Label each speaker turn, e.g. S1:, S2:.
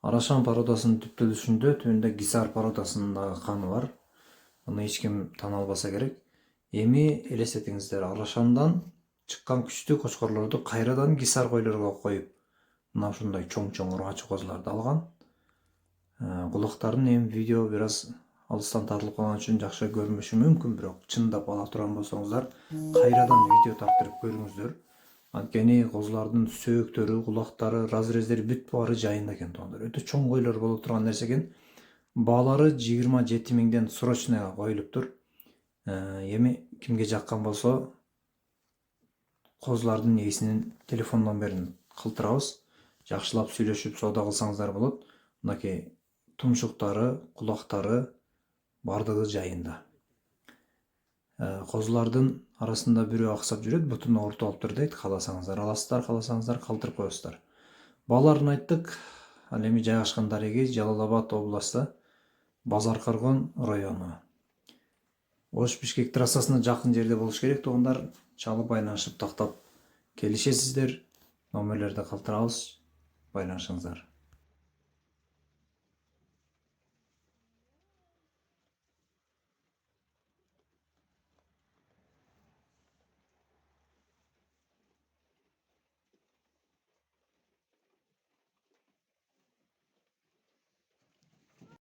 S1: Арашан породасынын түптөлүшүндө түбүндө Гисар породасынын дагы каны бар. Аны эч ким тана албаса керек. Эми элестетиңиздер, Арашандан чыккан күчтүү кочкорлорду кайрадан Гисар койлорго коюп, мына ушундай чоң ургачы козуларды алган. Кулактарын эми видео бир аз алыстан тартылып калган үчүн жакшы көрүнбөшү мүмкүн, бирок чындап ала турган болсоңуздар, кайрадан видео тартырып көрүңүздөр. Анткени козулардын сөөктөрү, кулактары, разрездери бүт баары жайында экен туугандар. Өтө чоң койлор боло турган нерсе экен. Баалары 27 миңден срочныйга коюлуптур. Эми кимге жаккан болсо, козулардын ээсинин телефон номерин калтырабыз. Жакшылап сүйлөшүп соода кылсаңыздар болот. Мынакей тумшуктары, кулактары бардыгы жайында. Козулардын арасында бирөө аксап жүрөт, бутун оорутуп алыптыр дейт. Кааласаңыздар аласыздар, кааласаңыздар калтырып коесуздар. Бааларын айттык. Ал эми жайгашкандары эги Жалал Абад областы, Базар Коргон району. Ош Бишкек трассасына жакын жерде болуш керек туугандар. Чалып байланышып тактап келишесиздер. Номерлерди калтырабыз. Байланышыңыздар.